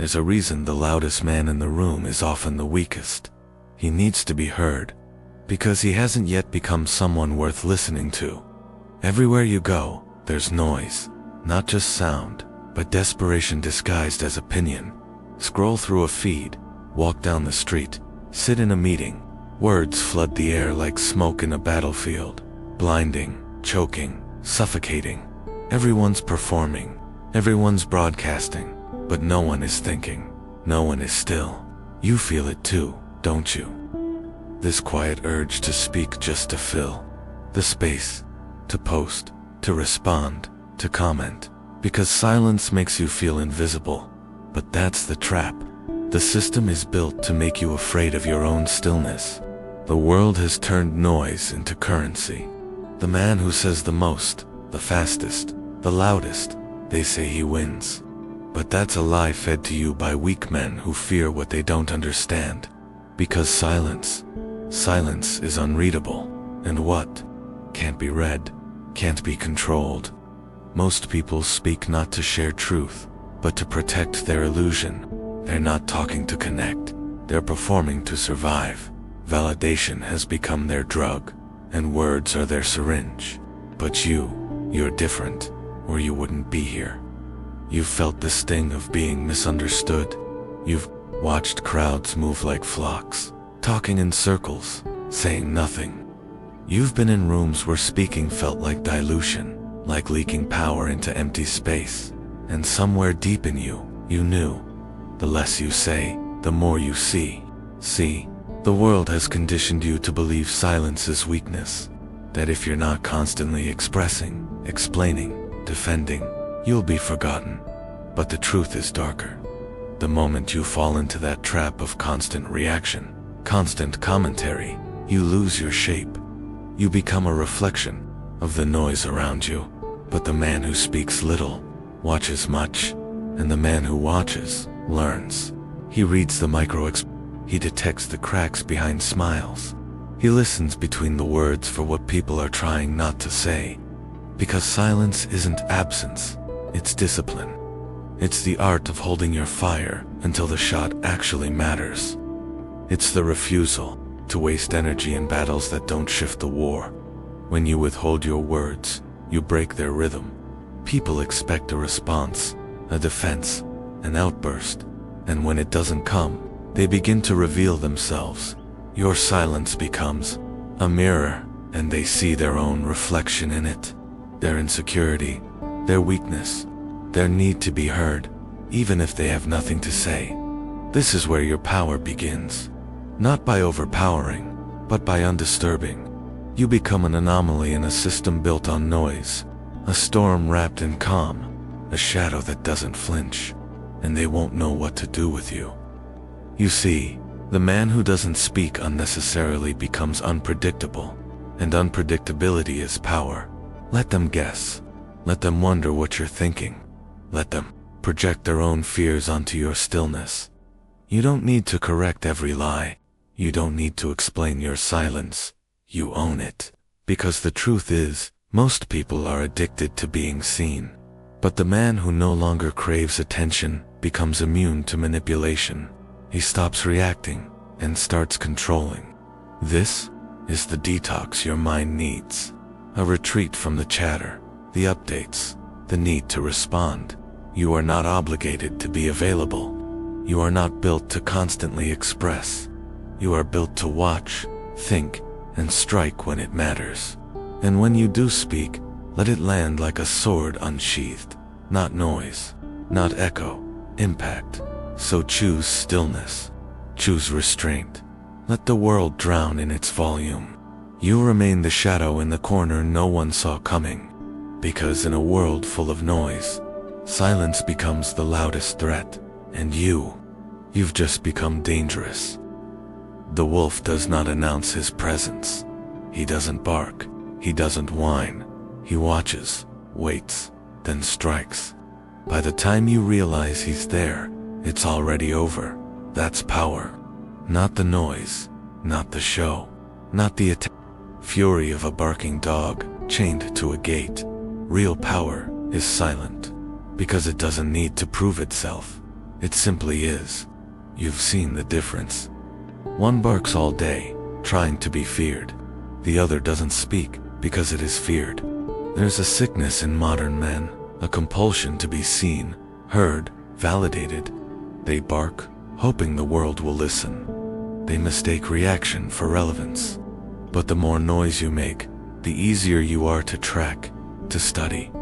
There's a reason the loudest man in the room is often the weakest. He needs to be heard, because he hasn't yet become someone worth listening to. Everywhere you go, there's noise, not just sound, but desperation disguised as opinion. Scroll through a feed, walk down the street, sit in a meeting. Words flood the air like smoke in a battlefield, blinding, choking, suffocating. Everyone's performing, everyone's broadcasting, but no one is thinking, no one is still. You feel it too, don't you? This quiet urge to speak just to fill the space, to post, to respond, to comment, because silence makes you feel invisible. But that's the trap. The system is built to make you afraid of your own stillness. The world has turned noise into currency. The man who says the most, the fastest, the loudest, they say he wins. But that's a lie fed to you by weak men who fear what they don't understand. Because silence is unreadable. And what can't be read, can't be controlled. Most people speak not to share truth, but to protect their illusion. They're not talking to connect, they're performing to survive. Validation has become their drug, and words are their syringe. But you're different, or you wouldn't be here. You've felt the sting of being misunderstood. You've watched crowds move like flocks, talking in circles, saying nothing. You've been in rooms where speaking felt like dilution, like leaking power into empty space. And somewhere deep in you, you knew. The less you say, the more you see. See, the world has conditioned you to believe silence is weakness. That if you're not constantly expressing, explaining, defending, you'll be forgotten. But the truth is darker. The moment you fall into that trap of constant reaction, constant commentary, you lose your shape. You become a reflection of the noise around you. But the man who speaks little watches much, and the man who watches learns. He reads the he detects the cracks behind smiles. He listens between the words for what people are trying not to say. Because silence isn't absence, it's discipline. It's the art of holding your fire until the shot actually matters. It's the refusal to waste energy in battles that don't shift the war. When you withhold your words, you break their rhythm. People expect a response, a defense, an outburst, and when it doesn't come, they begin to reveal themselves. Your silence becomes a mirror, and they see their own reflection in it. Their insecurity, their weakness, their need to be heard, even if they have nothing to say. This is where your power begins. Not by overpowering, but by undisturbing. You become an anomaly in a system built on noise, a storm wrapped in calm, a shadow that doesn't flinch, and they won't know what to do with you. You see, the man who doesn't speak unnecessarily becomes unpredictable, and unpredictability is power. Let them guess. Let them wonder what you're thinking. Let them project their own fears onto your stillness. You don't need to correct every lie. You don't need to explain your silence. You own it. Because the truth is, most people are addicted to being seen. But the man who no longer craves attention becomes immune to manipulation. He stops reacting and starts controlling. This is the detox your mind needs. A retreat from the chatter, the updates, the need to respond. You are not obligated to be available. You are not built to constantly express. You are built to watch, think, and strike when it matters. And when you do speak, let it land like a sword unsheathed. Not noise, not echo, impact. So choose stillness. Choose restraint. Let the world drown in its volume. You remain the shadow in the corner no one saw coming. Because in a world full of noise, silence becomes the loudest threat. And you've just become dangerous. The wolf does not announce his presence. He doesn't bark. He doesn't whine. He watches, waits, then strikes. By the time you realize he's there, it's already over. That's power. Not the noise, not the show, not the fury of a barking dog chained to a gate. Real power is silent, because it doesn't need to prove itself. It simply is. You've seen the difference. One barks all day, trying to be feared. The other doesn't speak because it is feared. There's a sickness in modern men, a compulsion to be seen, heard, validated. They bark, hoping the world will listen. They mistake reaction for relevance. But the more noise you make, the easier you are to track, to study,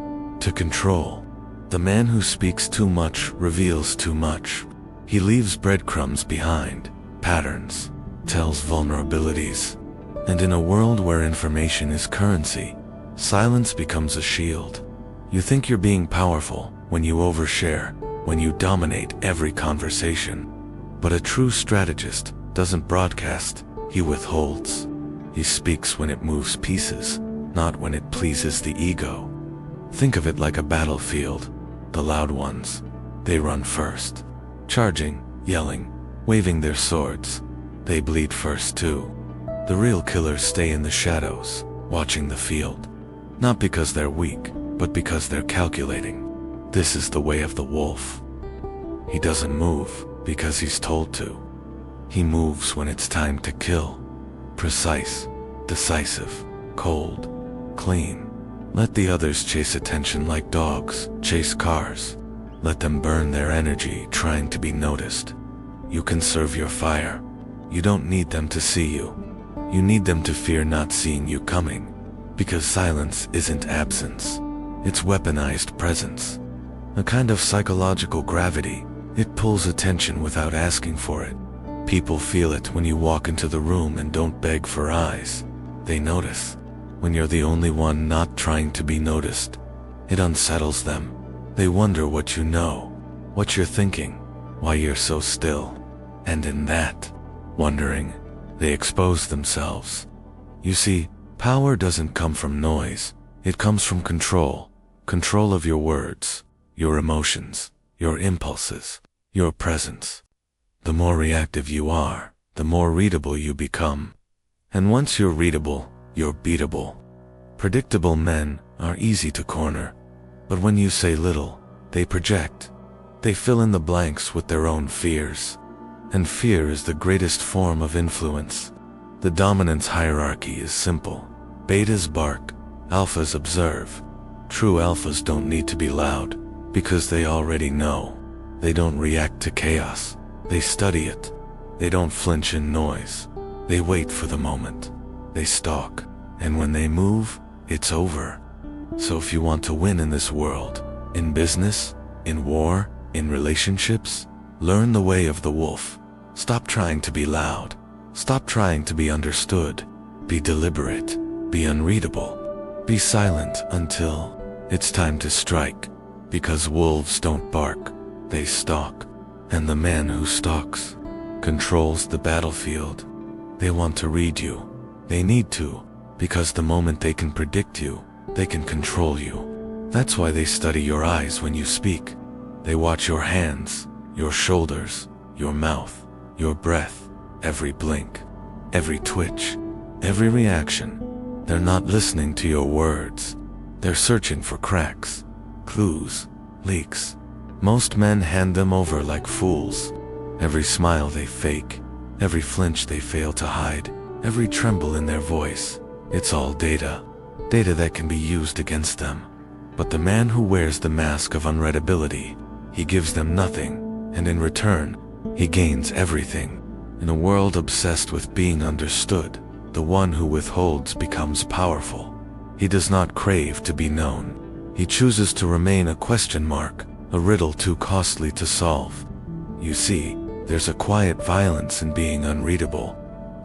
to control. The man who speaks too much reveals too much. He leaves breadcrumbs behind, patterns, tells vulnerabilities. And in a world where information is currency, silence becomes a shield. You think you're being powerful when you overshare, when you dominate every conversation. But a true strategist doesn't broadcast, he withholds. He speaks when it moves pieces, not when it pleases the ego. Think of it like a battlefield. The loud ones, they run first, charging, yelling, waving their swords. They bleed first too. The real killers stay in the shadows, watching the field. Not because they're weak, but because they're calculating. This is the way of the wolf. He doesn't move because he's told to. He moves when it's time to kill. Precise, decisive, cold, clean. Let the others chase attention like dogs chase cars. Let them burn their energy trying to be noticed. You conserve your fire. You don't need them to see you. You need them to fear not seeing you coming. Because silence isn't absence. It's weaponized presence. A kind of psychological gravity. It pulls attention without asking for it. People feel it when you walk into the room and don't beg for eyes. They notice. When you're the only one not trying to be noticed, it unsettles them. They wonder what you know, what you're thinking, why you're so still. And in that wondering, they expose themselves. You see, power doesn't come from noise. It comes from control. Control of your words, your emotions, your impulses, your presence. The more reactive you are, the more readable you become. And once you're readable, you're beatable. Predictable men are easy to corner, but when you say little, they project. They fill in the blanks with their own fears. And fear is the greatest form of influence. The dominance hierarchy is simple. Betas bark, alphas observe. True alphas don't need to be loud, because they already know. They don't react to chaos. They study it. They don't flinch in noise. They wait for the moment. They stalk, and when they move, it's over. So if you want to win in this world, in business, in war, in relationships, learn the way of the wolf. Stop trying to be loud. Stop trying to be understood. Be deliberate. Be unreadable. Be silent until it's time to strike. Because wolves don't bark, they stalk. And the man who stalks controls the battlefield. They want to read you. They need to, because the moment they can predict you, they can control you. That's why they study your eyes when you speak. They watch your hands, your shoulders, your mouth, your breath, every blink, every twitch, every reaction. They're not listening to your words. They're searching for cracks, clues, leaks. Most men hand them over like fools. Every smile they fake, every flinch they fail to hide, every tremble in their voice, it's all data. Data that can be used against them. But the man who wears the mask of unreadability, he gives them nothing, and in return, he gains everything. In a world obsessed with being understood, the one who withholds becomes powerful. He does not crave to be known. He chooses to remain a question mark, a riddle too costly to solve. You see, there's a quiet violence in being unreadable.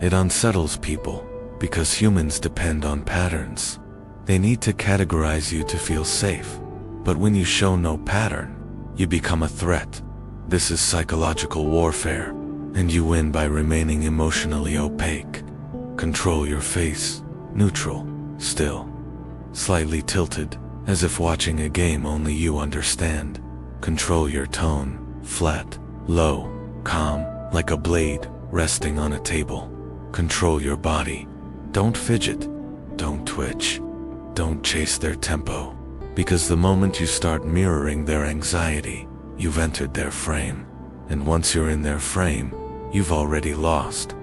It unsettles people, because humans depend on patterns. They need to categorize you to feel safe. But when you show no pattern, you become a threat. This is psychological warfare, and you win by remaining emotionally opaque. Control your face, neutral, still, slightly tilted, as if watching a game only you understand. Control your tone, flat, low, calm, like a blade resting on a table. Control your body. Don't fidget. Don't twitch. Don't chase their tempo. Because the moment you start mirroring their anxiety, you've entered their frame. and once you're in their frame, you've already lost.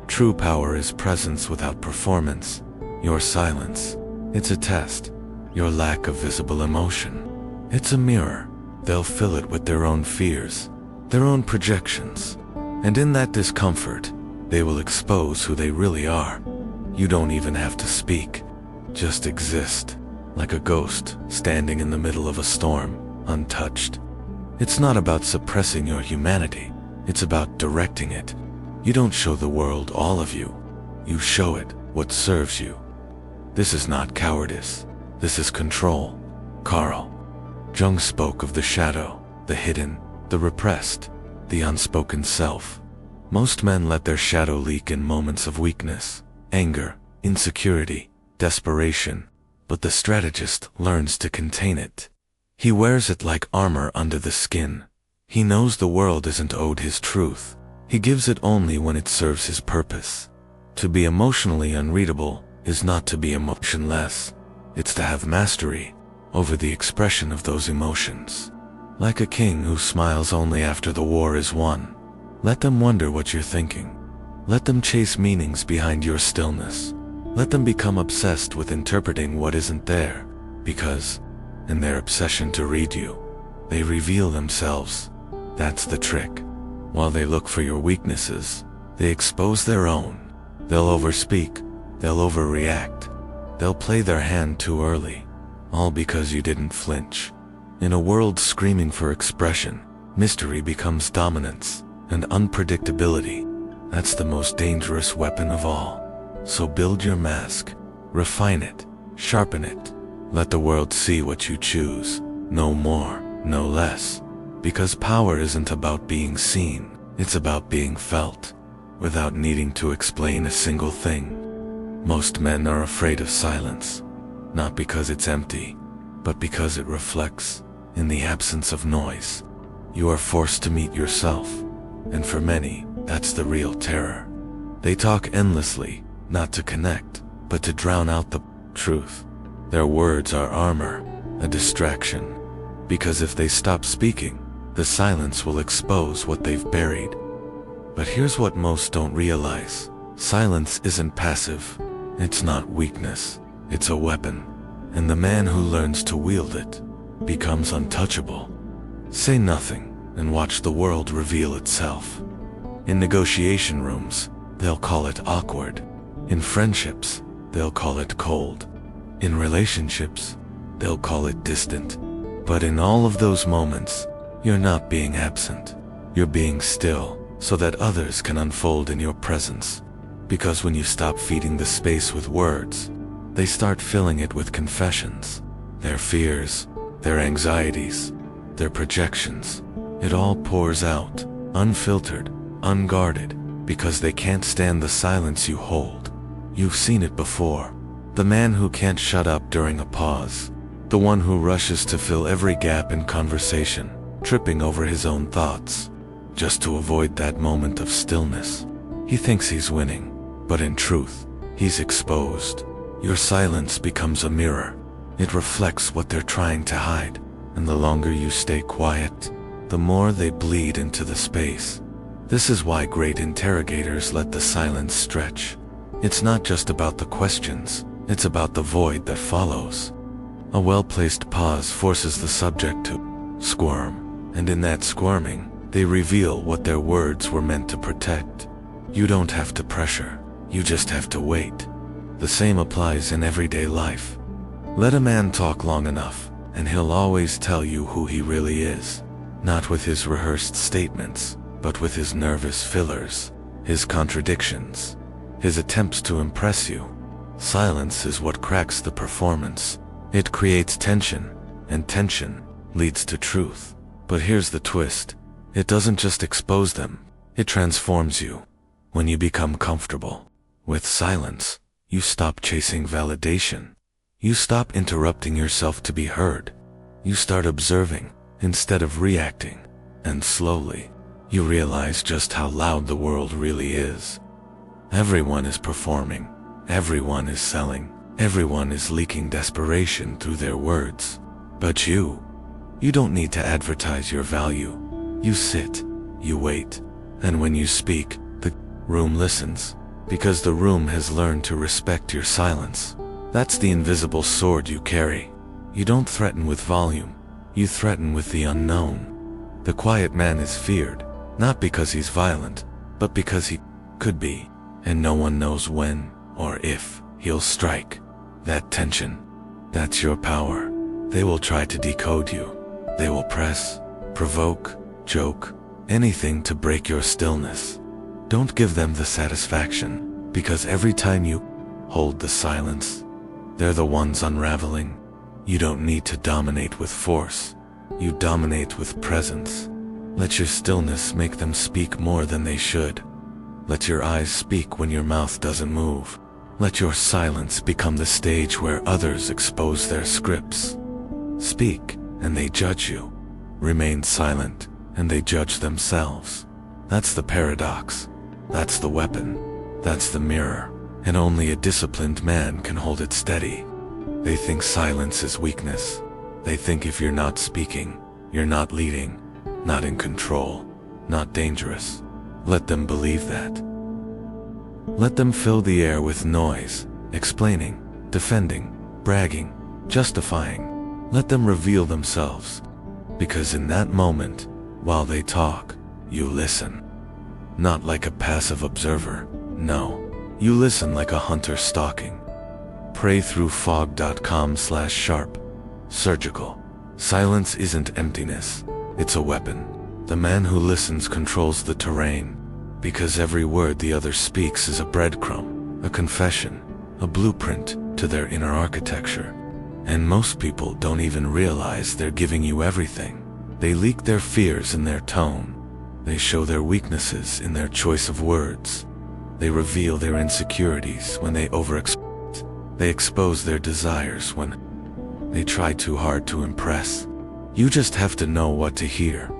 True power is presence without performance. Your silence, it's a test. Your lack of visible emotion, it's a mirror. They'll fill it with their own fears, their own projections, and in that discomfort, they will expose who they really are. You don't even have to speak, just exist, like a ghost standing in the middle of a storm, untouched. It's not about suppressing your humanity, it's about directing it. You don't show the world all of you, you show it what serves you. This is not cowardice, this is control. Carl Jung spoke of the shadow, the hidden, the repressed, the unspoken self. Most men let their shadow leak in moments of weakness, anger, insecurity, desperation, but the strategist learns to contain it. He wears it like armor under the skin. He knows the world isn't owed his truth. He gives it only when it serves his purpose. To be emotionally unreadable is not to be emotionless. It's to have mastery over the expression of those emotions. Like a king who smiles only after the war is won. Let them wonder what you're thinking. Let them chase meanings behind your stillness. Let them become obsessed with interpreting what isn't there, because, in their obsession to read you, they reveal themselves. That's the trick. While they look for your weaknesses, they expose their own. They'll overspeak, they'll overreact, they'll play their hand too early, all because you didn't flinch. In a world screaming for expression, mystery becomes dominance, and unpredictability. That's the most dangerous weapon of all. So build your mask, refine it, sharpen it. Let the world see what you choose, no more, no less. Because power isn't about being seen, it's about being felt, without needing to explain a single thing. Most men are afraid of silence, not because it's empty, but because it reflects, in the absence of noise. You are forced to meet yourself, and for many, that's the real terror. They talk endlessly, not to connect, but to drown out the truth. Their words are armor, a distraction, because if they stop speaking, the silence will expose what they've buried. But here's what most don't realize. Silence isn't passive. It's not weakness. It's a weapon. And the man who learns to wield it becomes untouchable. Say nothing and watch the world reveal itself. In negotiation rooms, they'll call it awkward. In friendships, they'll call it cold. In relationships, they'll call it distant. But in all of those moments, you're not being absent. You're being still, so that others can unfold in your presence. Because when you stop feeding the space with words, they start filling it with confessions. Their fears, their anxieties, their projections. It all pours out, unfiltered, unguarded, because they can't stand the silence you hold. You've seen it before. The man who can't shut up during a pause. The one who rushes to fill every gap in conversation, tripping over his own thoughts, just to avoid that moment of stillness. He thinks he's winning, but in truth, he's exposed. Your silence becomes a mirror. It reflects what they're trying to hide, and the longer you stay quiet, the more they bleed into the space. This is why great interrogators let the silence stretch. It's not just about the questions, it's about the void that follows. A well-placed pause forces the subject to squirm, and in that squirming, they reveal what their words were meant to protect. You don't have to pressure, you just have to wait. The same applies in everyday life. Let a man talk long enough, and he'll always tell you who he really is. Not with his rehearsed statements, but with his nervous fillers, his contradictions, his attempts to impress you. Silence is what cracks the performance. It creates tension, and tension leads to truth. But here's the twist. It doesn't just expose them, it transforms you. When you become comfortable with silence, you stop chasing validation. You stop interrupting yourself to be heard. You start observing instead of reacting. And slowly, you realize just how loud the world really is. Everyone is performing. Everyone is selling. Everyone is leaking desperation through their words. But you don't need to advertise your value. You sit, You wait. And when you speak, the room listens, because the room has learned to respect your silence. That's the invisible sword you carry. You don't threaten with volume. You threaten with the unknown. The quiet man is feared, not because he's violent, but because he could be, and no one knows when or if he'll strike. That tension, that's your power. They will try to decode you. They will press, provoke, joke, anything to break your stillness. Don't give them the satisfaction, because every time you hold the silence, they're the ones unraveling. You don't need to dominate with force. You dominate with presence. Let your stillness make them speak more than they should. Let your eyes speak when your mouth doesn't move. Let your silence become the stage where others expose their scripts. Speak, and they judge you. Remain silent, and they judge themselves. That's the paradox. That's the weapon. That's the mirror. And only a disciplined man can hold it steady. They think silence is weakness. They think if you're not speaking, you're not leading, not in control, not dangerous. Let them believe that. Let them fill the air with noise, explaining, defending, bragging, justifying. Let them reveal themselves. Because in that moment, while they talk, you listen. Not like a passive observer, no. You listen like a hunter stalking. PrayThroughFog.com/sharp. Surgical. Silence isn't emptiness, it's a weapon. The man who listens controls the terrain, because every word the other speaks is a breadcrumb, a confession, a blueprint to their inner architecture. And most people don't even realize they're giving you everything. They leak their fears in their tone. They show their weaknesses in their choice of words. They reveal their insecurities when they overexpect. They expose their desires when they try too hard to impress. You just have to know what to hear.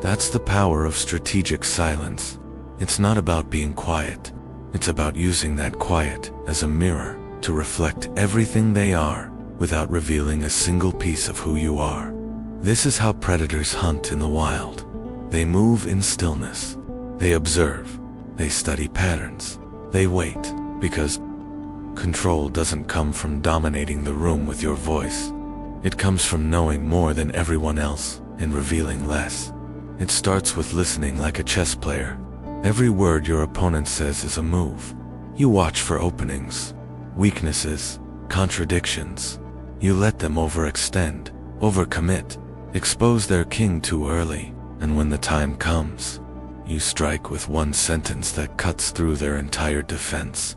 That's the power of strategic silence. It's not about being quiet. It's about using that quiet as a mirror to reflect everything they are without revealing a single piece of who you are. This is how predators hunt in the wild. They move in stillness. They observe. They study patterns. They wait, because control doesn't come from dominating the room with your voice. It comes from knowing more than everyone else and revealing less. It starts with listening like a chess player. Every word your opponent says is a move. You watch for openings, weaknesses, contradictions. You let them overextend, overcommit, expose their king too early, and when the time comes, you strike with one sentence that cuts through their entire defense.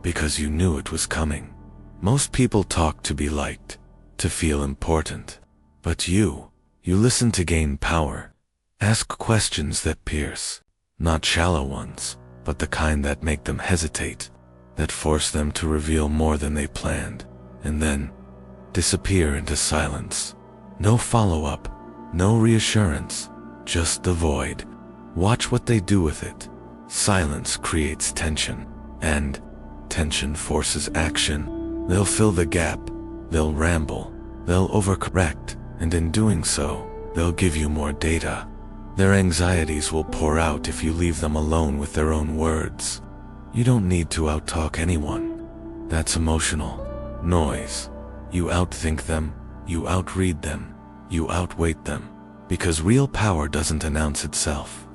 Because you knew it was coming. Most people talk to be liked, to feel important. But you listen to gain power. Ask questions that pierce. Not shallow ones, but the kind that make them hesitate, that force them to reveal more than they planned, and then disappear into silence. No follow-up, no reassurance, just the void. Watch what they do with it. Silence creates tension, and tension forces action. They'll fill the gap, they'll ramble, they'll overcorrect, and in doing so, they'll give you more data. Their anxieties will pour out if you leave them alone with their own words. You don't need to outtalk anyone. That's emotional noise. You outthink them, you outread them, you outweight them, because real power doesn't announce itself.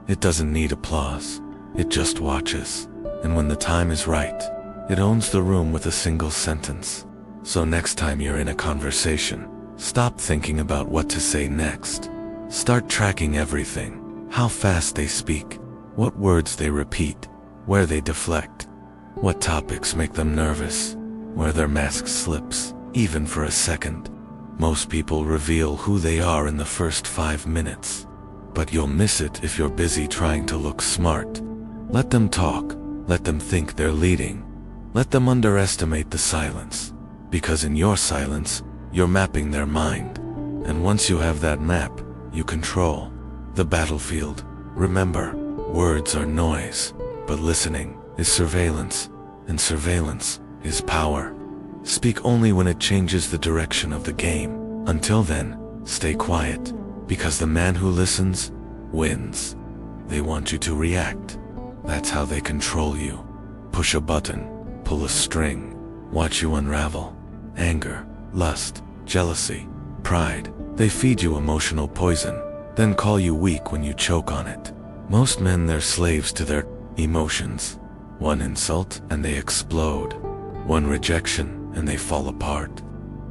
It doesn't need applause, it just watches. And when the time is right, it owns the room with a single sentence. So next time you're in a conversation, stop thinking about what to say next. Start tracking everything. How fast they speak, what words they repeat, where they deflect, what topics make them nervous, where their mask slips, even for a second. Most people reveal who they are in the first 5 minutes. But you'll miss it if you're busy trying to look smart. Let them talk. Let them think they're leading. Let them underestimate the silence. Because in your silence, you're mapping their mind. And once you have that map, you control the battlefield. Remember, words are noise, but listening is surveillance, and surveillance is power. Speak only when it changes the direction of the game. Until then, stay quiet, because the man who listens wins. They want you to react. That's how they control you. Push a button, pull a string, watch you unravel. Anger, lust, jealousy, pride. They feed you emotional poison, then call you weak when you choke on it. Most men, they're slaves to their emotions. One insult and they explode. One rejection and they fall apart.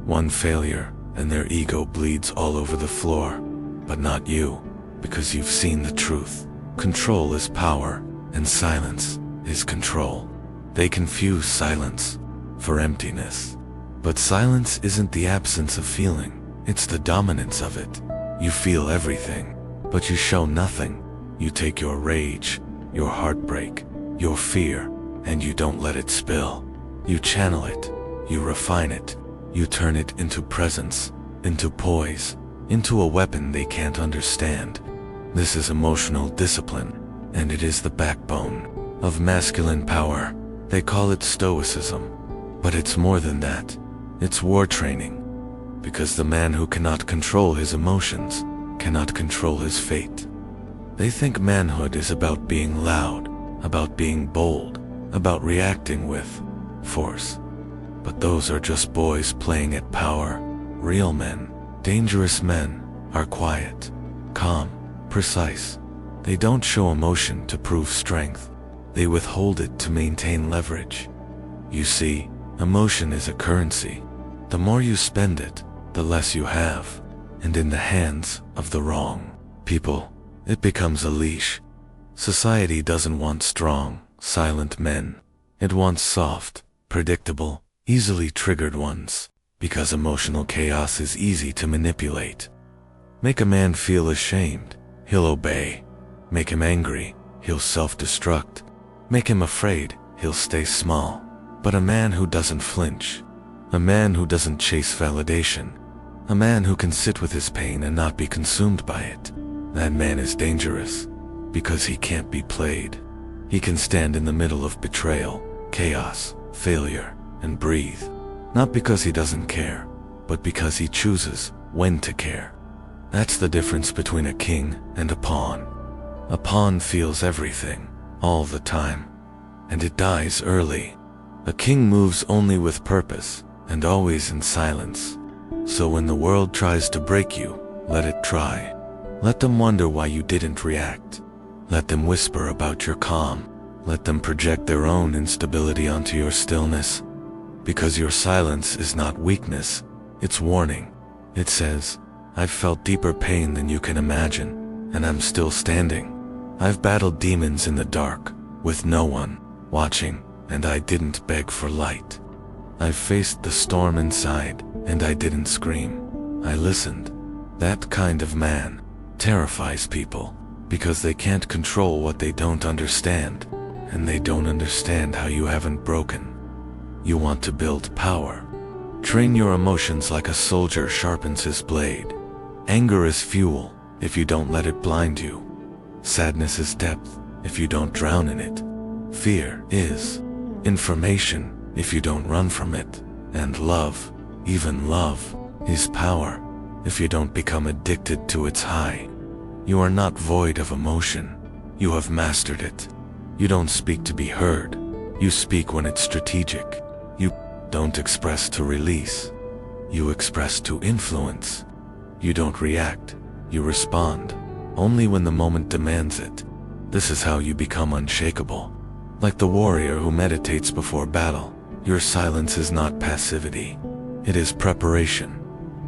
One failure and their ego bleeds all over the floor. But not you, because you've seen the truth. Control is power, and silence is control. They confuse silence for emptiness. But silence isn't the absence of feeling, it's the dominance of it. You feel everything, but you show nothing. You take your rage, your heartbreak, your fear, and you don't let it spill. You channel it, you refine it, you turn it into presence, into poise, into a weapon they can't understand. This is emotional discipline, and it is the backbone of masculine power. They call it stoicism, but it's more than that. It's war training, because the man who cannot control his emotions cannot control his fate. They think manhood is about being loud, about being bold, about reacting with force. But those are just boys playing at power. Real men, dangerous men, are quiet, calm, precise. They don't show emotion to prove strength. They withhold it to maintain leverage. You see, emotion is a currency. The more you spend it, the less you have. And in the hands of the wrong people, it becomes a leash. Society doesn't want strong, silent men. It wants soft, predictable, easily triggered ones, because emotional chaos is easy to manipulate. Make a man feel ashamed, he'll obey. Make him angry, he'll self-destruct. Make him afraid, he'll stay small. But a man who doesn't flinch, a man who doesn't chase validation, a man who can sit with his pain and not be consumed by it, that man is dangerous, because he can't be played. He can stand in the middle of betrayal, chaos, failure, and breathe. Not because he doesn't care, but because he chooses when to care. That's the difference between a king and a pawn. A pawn feels everything, all the time, and it dies early. A king moves only with purpose, and always in silence. So when the world tries to break you, let it try. Let them wonder why you didn't react. Let them whisper about your calm. Let them project their own instability onto your stillness. Because your silence is not weakness, it's warning. It says, I've felt deeper pain than you can imagine, and I'm still standing. I've battled demons in the dark, with no one watching, and I didn't beg for light. I've faced the storm inside, and I didn't scream. I listened. That kind of man terrifies people, because they can't control what they don't understand, and they don't understand how you haven't broken. You want to build power. Train your emotions like a soldier sharpens his blade. Anger is fuel if you don't let it blind you. Sadness is depth if you don't drown in it. Fear is information if you don't run from it. And love, even love, is power if you don't become addicted to its high. You are not void of emotion. You have mastered it. You don't speak to be heard. You speak when it's strategic. You don't express to release. You express to influence. You don't react. You respond, only when the moment demands it. This is how you become unshakable. Like the warrior who meditates before battle, your silence is not passivity. It is preparation.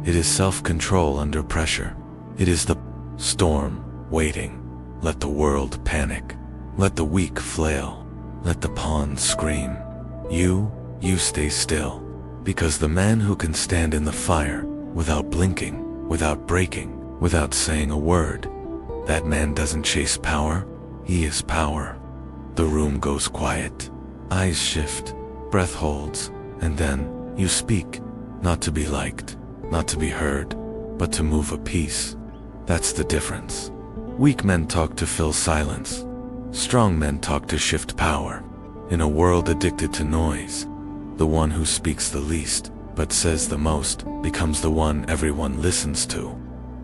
It is self-control under pressure. It is the storm waiting. Let the world panic. Let the weak flail. Let the pawn scream. You stay still. Because the man who can stand in the fire without blinking, without breaking, without saying a word, that man doesn't chase power, he is power. The room goes quiet. Eyes shift. Breath holds. And then you speak. Not to be liked, not to be heard, but to move a piece. That's the difference. Weak men talk to fill silence. Strong men talk to shift power. In a world addicted to noise, the one who speaks the least, but says the most, becomes the one everyone listens to.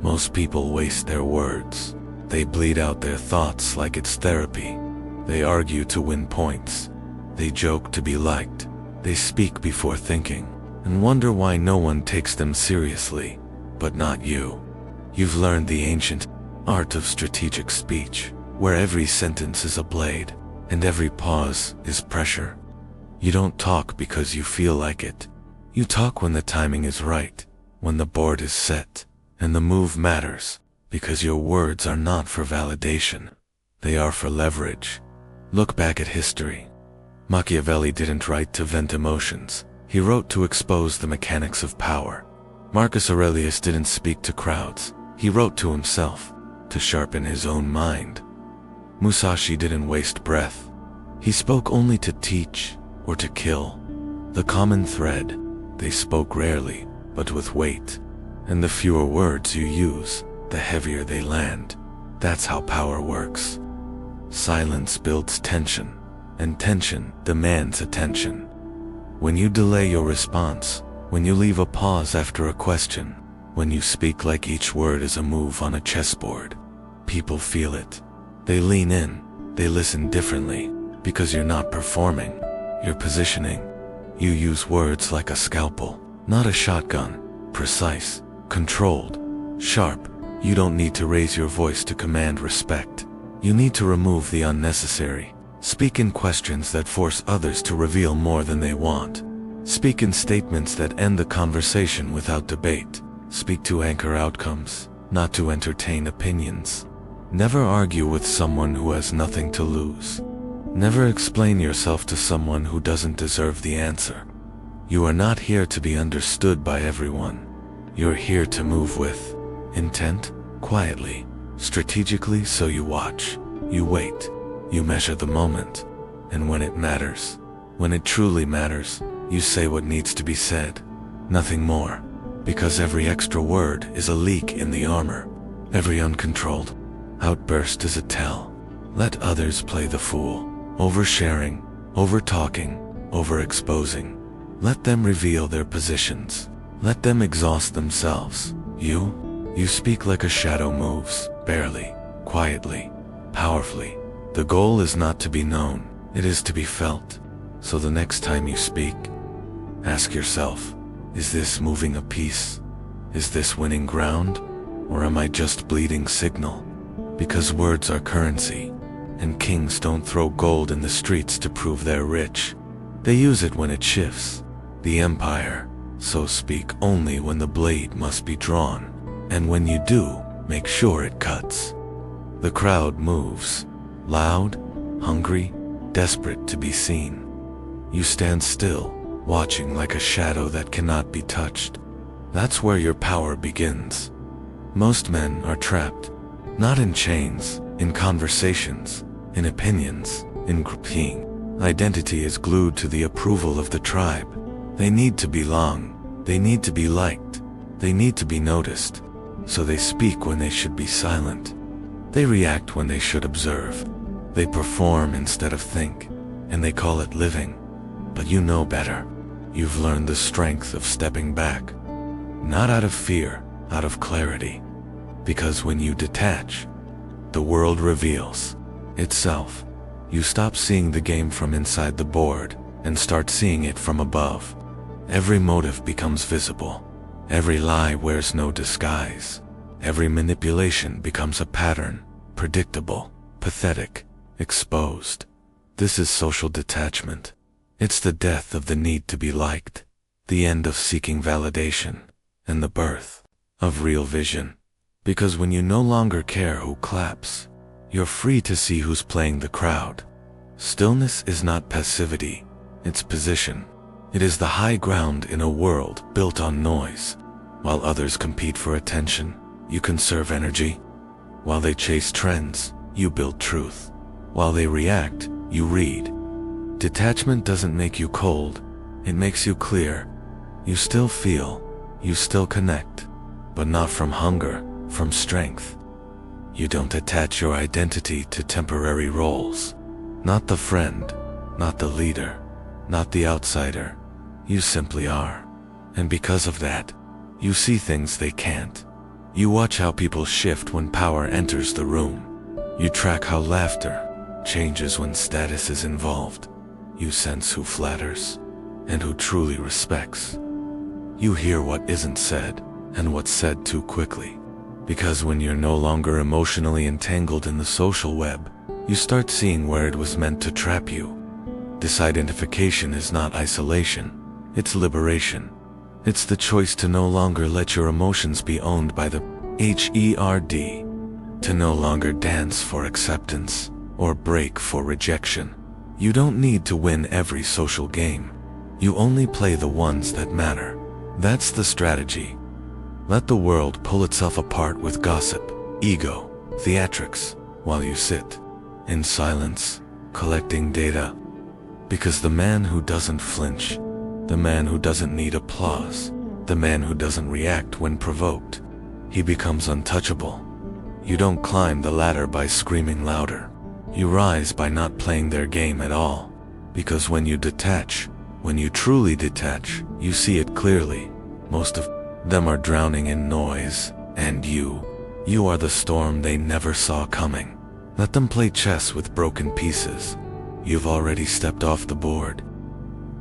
Most people waste their words. They bleed out their thoughts like it's therapy. They argue to win points. They joke to be liked. They speak before thinking, and wonder why no one takes them seriously, but not you. You've learned the ancient art of strategic speech, where every sentence is a blade, and every pause is pressure. You don't talk because you feel like it. You talk when the timing is right, when the board is set, and the move matters, because your words are not for validation. They are for leverage. Look back at history. Machiavelli didn't write to vent emotions. He wrote to expose the mechanics of power. Marcus Aurelius didn't speak to crowds. He wrote to himself, to sharpen his own mind. Musashi didn't waste breath. He spoke only to teach or to kill. The common thread: they spoke rarely, but with weight. And the fewer words you use, the heavier they land. That's how power works. Silence builds tension, and tension demands attention. When you delay your response, when you leave a pause after a question, when you speak like each word is a move on a chessboard, people feel it. They lean in, they listen differently, because you're not performing, you're positioning. You use words like a scalpel, not a shotgun, precise, controlled, sharp. You don't need to raise your voice to command respect. You need to remove the unnecessary. Speak in questions that force others to reveal more than they want. Speak in statements that end the conversation without debate. Speak to anchor outcomes, not to entertain opinions. Never argue with someone who has nothing to lose. Never explain yourself to someone who doesn't deserve the answer. You are not here to be understood by everyone. You're here to move with intent, quietly, strategically. So you watch, you wait, you measure the moment, and when it matters, when it truly matters, you say what needs to be said, nothing more, because every extra word is a leak in the armor. Every uncontrolled outburst is a tell. Let others play the fool, oversharing, over-talking, overexposing. Let them reveal their positions. Let them exhaust themselves. You speak like a shadow moves, barely, quietly, powerfully. The goal is not to be known, it is to be felt. So the next time you speak, ask yourself, is this moving a piece? Is this winning ground? Or am I just bleeding signal? Because words are currency, and kings don't throw gold in the streets to prove they're rich. They use it when it shifts. The empire, so speak only when the blade must be drawn. And when you do, make sure it cuts. The crowd moves, loud, hungry, desperate to be seen. You stand still, watching like a shadow that cannot be touched. That's where your power begins. Most men are trapped, not in chains, in conversations, in opinions, in grouping. Identity is glued to the approval of the tribe. They need to belong, they need to be liked, they need to be noticed. So they speak when they should be silent. They react when they should observe. They perform instead of think, and they call it living. But you know better. You've learned the strength of stepping back. Not out of fear, out of clarity. Because when you detach, the world reveals itself. You stop seeing the game from inside the board and start seeing it from above. Every motive becomes visible. Every lie wears no disguise. Every manipulation becomes a pattern, predictable, pathetic, exposed. This is social detachment. It's the death of the need to be liked, the end of seeking validation, and the birth of real vision. Because when you no longer care who claps, you're free to see who's playing the crowd. Stillness is not passivity, it's position. It is the high ground in a world built on noise. While others compete for attention, you conserve energy. While they chase trends, you build truth. While they react, you read. Detachment doesn't make you cold, it makes you clear. You still feel, you still connect, but not from hunger, from strength. You don't attach your identity to temporary roles. Not the friend, not the leader, not the outsider. You simply are. And because of that, you see things they can't. You watch how people shift when power enters the room. You track how laughter changes when status is involved. You sense who flatters and who truly respects. You hear what isn't said and what's said too quickly. Because when you're no longer emotionally entangled in the social web, you start seeing where it was meant to trap you. Disidentification is not isolation, it's liberation. It's the choice to no longer let your emotions be owned by the herd, to no longer dance for acceptance or break for rejection. You don't need to win every social game. You only play the ones that matter. That's the strategy. Let the world pull itself apart with gossip, ego, theatrics, while you sit in silence, collecting data. Because the man who doesn't flinch, the man who doesn't need applause, the man who doesn't react when provoked, he becomes untouchable. You don't climb the ladder by screaming louder. You rise by not playing their game at all. Because when you detach, when you truly detach, you see it clearly. Most of them are drowning in noise, and you are the storm they never saw coming. Let them play chess with broken pieces. You've already stepped off the board.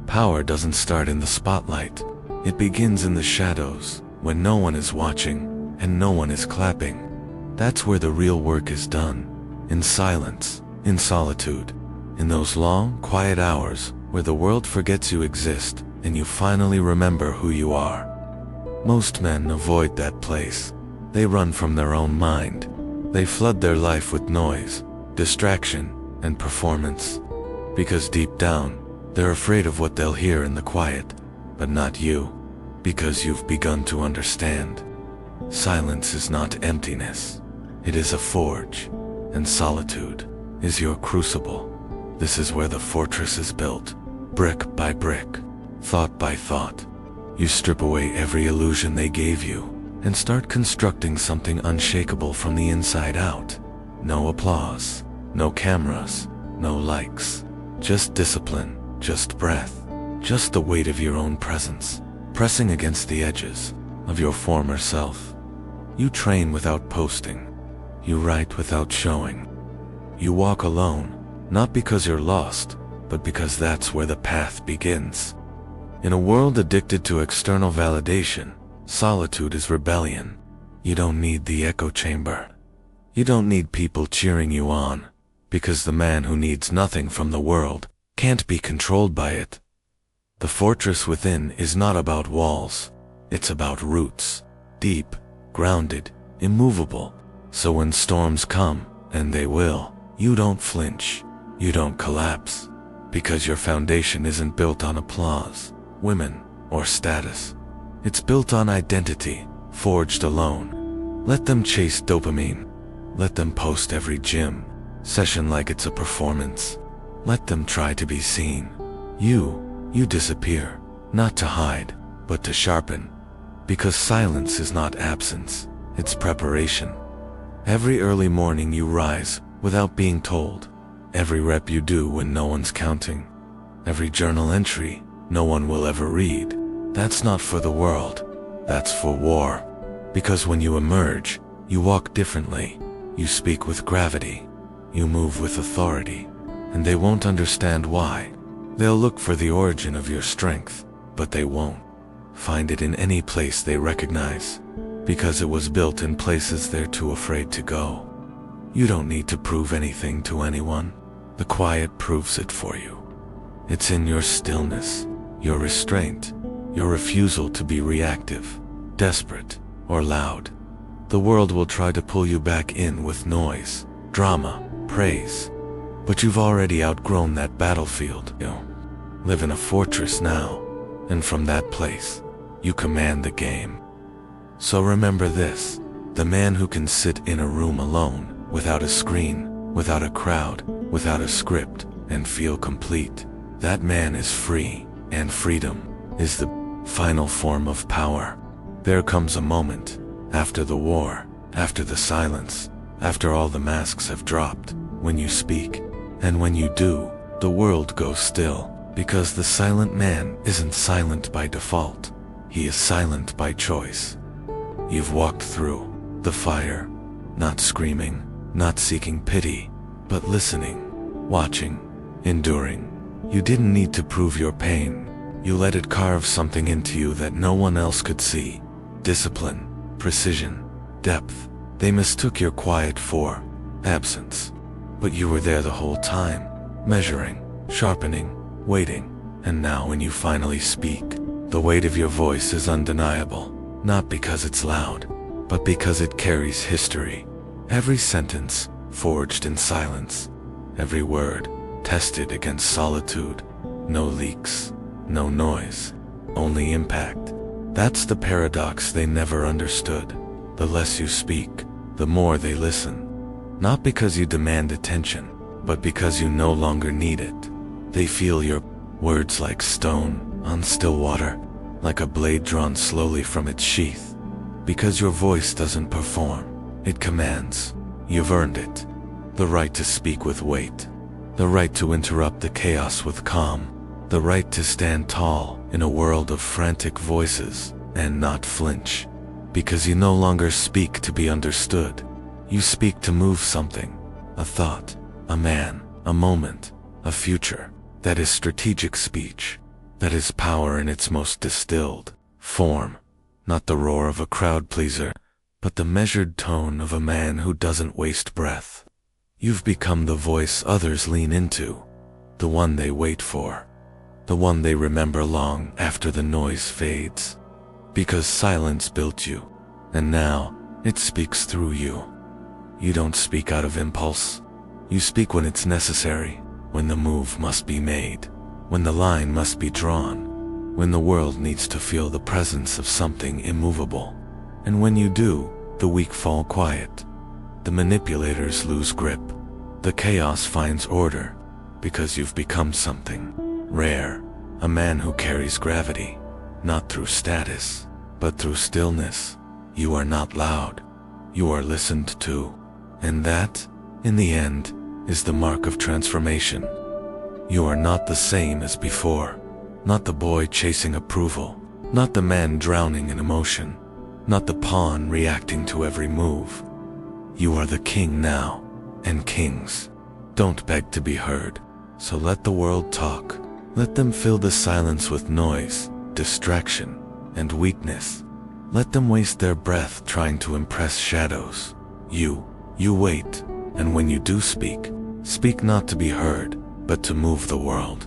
Power doesn't start in the spotlight. It begins in the shadows, when no one is watching and no one is clapping. That's where the real work is done. In silence, in solitude, in those long, quiet hours where the world forgets you exist and you finally remember who you are. Most men avoid that place. They run from their own mind. They flood their life with noise, distraction, and performance. Because deep down, they're afraid of what they'll hear in the quiet, but not you. Because you've begun to understand. Silence is not emptiness. It is a forge, and solitude is your crucible. This is where the fortress is built, brick by brick, thought by thought. You strip away every illusion they gave you and start constructing something unshakable from the inside out. No applause, no cameras, no likes. Just discipline, just breath, just the weight of your own presence, pressing against the edges of your former self. You train without posting. You write without showing. You walk alone, not because you're lost, but because that's where the path begins. In a world addicted to external validation, solitude is rebellion. You don't need the echo chamber. You don't need people cheering you on, because the man who needs nothing from the world can't be controlled by it. The fortress within is not about walls. It's about roots, deep, grounded, immovable. So when storms come, and they will, you don't flinch, you don't collapse, because your foundation isn't built on applause, women, or status. It's built on identity, forged alone. Let them chase dopamine. Let them post every gym session like it's a performance. Let them try to be seen. You disappear, not to hide, but to sharpen. Because silence is not absence, it's preparation. Every early morning you rise without being told. Every rep you do when no one's counting. Every journal entry no one will ever read. That's not for the world. That's for war. Because when you emerge, you walk differently. You speak with gravity. You move with authority. And they won't understand why. They'll look for the origin of your strength, but they won't find it in any place they recognize. Because it was built in places they're too afraid to go. You don't need to prove anything to anyone. The quiet proves it for you. It's in your stillness, your restraint, your refusal to be reactive, desperate, or loud. The world will try to pull you back in with noise, drama, praise. But you've already outgrown that battlefield. You live in a fortress now, and from that place, you command the game. So remember this, the man who can sit in a room alone, without a screen, without a crowd, without a script, and feel complete, that man is free, and freedom is the final form of power. There comes a moment, after the war, after the silence, after all the masks have dropped, when you speak, and when you do, the world goes still, because the silent man isn't silent by default, he is silent by choice. You've walked through the fire, not screaming, not seeking pity, but listening, watching, enduring. You didn't need to prove your pain. You let it carve something into you that no one else could see. Discipline, precision, depth. They mistook your quiet for absence. But you were there the whole time, measuring, sharpening, waiting. And now when you finally speak, the weight of your voice is undeniable. Not because it's loud, but because it carries history. Every sentence forged in silence. Every word tested against solitude. No leaks, no noise, only impact. That's the paradox they never understood. The less you speak, the more they listen. Not because you demand attention, but because you no longer need it. They feel your words like stone on still water, like a blade drawn slowly from its sheath. Because your voice doesn't perform, it commands. You've earned it. The right to speak with weight. The right to interrupt the chaos with calm. The right to stand tall in a world of frantic voices and not flinch. Because you no longer speak to be understood. You speak to move something. A thought, a man, a moment, a future. That is strategic speech. That is power in its most distilled form. Not the roar of a crowd pleaser, but the measured tone of a man who doesn't waste breath. You've become the voice others lean into, the one they wait for, the one they remember long after the noise fades. Because silence built you, and now it speaks through you. You don't speak out of impulse. You speak when it's necessary, when the move must be made, when the line must be drawn, when the world needs to feel the presence of something immovable. And when you do, the weak fall quiet. The manipulators lose grip. The chaos finds order, because you've become something rare. A man who carries gravity, not through status, but through stillness. You are not loud. You are listened to. And that, in the end, is the mark of transformation. You are not the same as before. Not the boy chasing approval. Not the man drowning in emotion. Not the pawn reacting to every move. You are the king now, and kings don't beg to be heard. So let the world talk. Let them fill the silence with noise, distraction, and weakness. Let them waste their breath trying to impress shadows. You wait, and when you do speak, speak not to be heard, but to move the world.